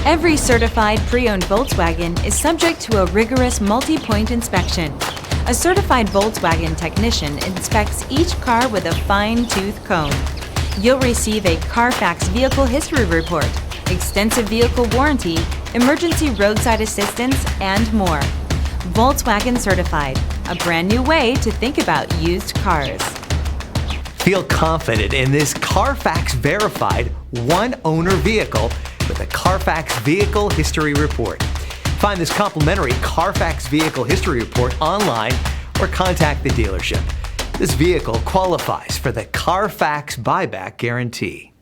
Every certified pre-owned Volkswagen is subject to a rigorous multi-point inspection. A certified Volkswagen technician inspects each car with a fine-tooth comb. You'll receive a CarFax vehicle history report, extensive vehicle warranty, emergency roadside assistance, and more. Volkswagen Certified, a brand new way to think about used cars. Feel confident in this CarFax verified one-owner vehicle with a CarFax Vehicle History Report. Find this complimentary CarFax Vehicle History Report online or contact the dealership. This vehicle qualifies for the CarFax Buyback Guarantee.